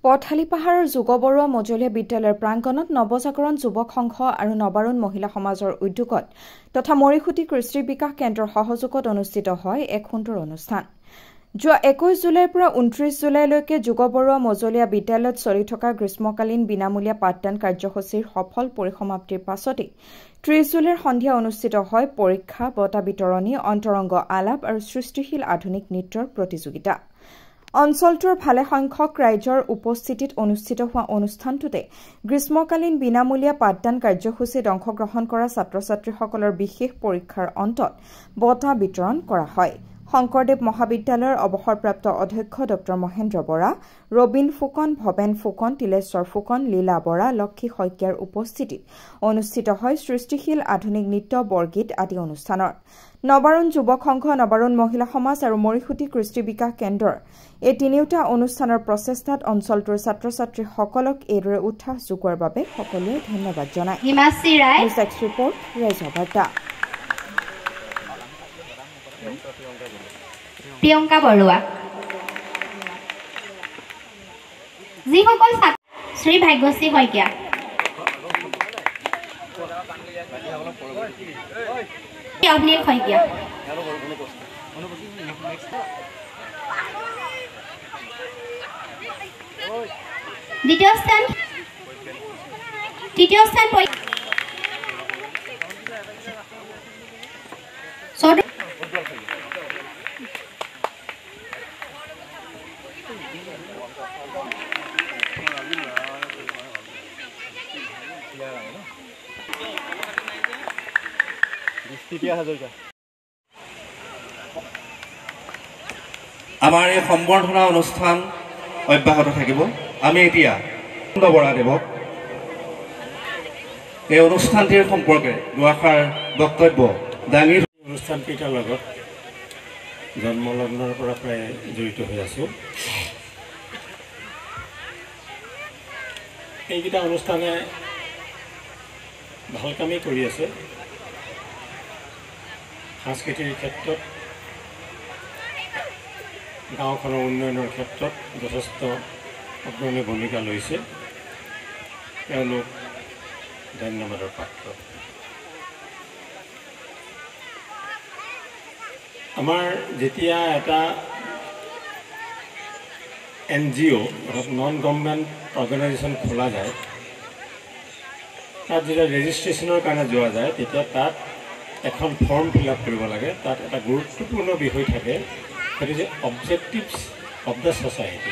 পথালি পাহাৰৰ যোগবৰুৱা মজলীয়া বিদ্যালয়ৰ প্ৰাংগণত নৱজাগৰণ যুৱক সংঘ আৰু নবাৰুণ মহিলা সমাজৰ উদ্যোগত তথা মৰিখুটি কৃষি বিকাশ কেন্দ্ৰৰ সহযোগত অনুষ্ঠিত হয় এক সুন্দৰ অনুষ্ঠান। যোৱা 21 জুলাইৰ পৰা 29 জুলাইলৈকে যোগবৰুৱা মজলীয়া বিদ্যালয়ত চলি থকা গ্ৰীষ্মকালীন বিনামূলীয়া পাঠদান কাৰ্যসূচীৰ সফল পৰিসমাপ্তিৰ পাছতে 30 জুলাইৰ সন্ধিয়া অনুষ্ঠিত হয় পৰীক্ষা, বঁটা বিতৰণী, অন্তৰংগ আলাপ আৰু সৃষ্টিশীল আধুনিক নৃত্যৰ প্ৰতিযোগিতা। অঞ্চলটোৰ ভালেসংখ্যক ৰাইজৰ উপস্থিতিত অনুষ্ঠিত হোৱা অনুষ্ঠানটোতে গ্ৰীষ্মকালীন বিনামূলীয়া পাঠদান কাৰ্যসূচীত অংশগ্ৰহণ কৰা ছাত্ৰ-ছাত্ৰীসকলৰ বিশেষ পৰীক্ষাৰ অন্তত বঁটা বিতৰণ কৰা হয়। শংকৰদেৱ মহাবিদ্যালয়ৰ অৱসৰপ্ৰাপ্ত অধ্যক্ষ ড মহেন্দ্ৰ বৰা, ৰবীন ফুকন, ভৱেন ফুকন, তিলেশ্বৰ ফুকন, লীলা বৰা, লক্ষী শইকীয়াৰ উপস্থিতিত অনুষ্ঠিত হয় সৃষ্টিশীল আধুনিক নৃত্য, বৰগীত আদি অনুষ্ঠানৰ। নবাৰুণ যুৱক সংঘ, নবাৰুণ মহিলা সমাজ আৰু মৰিখুটি কৃষি বিকাশ কেন্দ্ৰৰ এই তিনিওটা অনুষ্ঠানৰ প্ৰচেষ্টাত অঞ্চলটোৰ ছাত্ৰ-ছাত্ৰীসকলক এইদৰে উৎসাহ যোগোৱাৰ বাবে সকলোৱে ধন্যবাদ জনায়। ৰিপৰ্ট ৰাইজৰ বাৰ্তা। প্ৰিয়ংকা বৰুৱা, যিসকল শ্ৰী ভাগ্যশ্ৰী শইকীয়া, অভিনীল শইকীয়া, দ্বিতীয় স্থান, তৃতীয় স্থান আমাৰ এই সম্বৰ্ধনা অনুষ্ঠান অব্যাহত থাকিব। আমি এতিয়া বৰাদেৱক এই অনুষ্ঠানটিৰ সম্পৰ্কে দুআষাৰ বক্তব্য দাঙি অনুষ্ঠানকেইটাৰ লগত জন্মলগ্নৰ পৰা প্ৰায় জড়িত হৈ আছোঁ। এইকেইটা অনুষ্ঠানে ভাল কামেই কৰি আছে। সাংস্কৃতিক ক্ষেত্ৰত, গাঁওখনৰ উন্নয়নৰ ক্ষেত্ৰত যথেষ্ট অগ্ৰণী ভূমিকা লৈছে। তেওঁলোক ধন্যবাদৰ পাত্ৰ। আমাৰ যেতিয়া এটা NGO অৰ্থাৎ নন গভৰ্ণমেণ্ট অৰ্গেনাইজেশ্যন খোলা যায়, তাত যেতিয়া ৰেজিষ্ট্ৰেশ্যনৰ কাৰণে যোৱা যায়, তেতিয়া তাত এখন ফৰ্ম ফিল আপ কৰিব লাগে। তাত এটা গুৰুত্বপূৰ্ণ বিষয় থাকে, সেইটো যে অবজেক্টিভছ অফ দ্য ছ'চাইটি।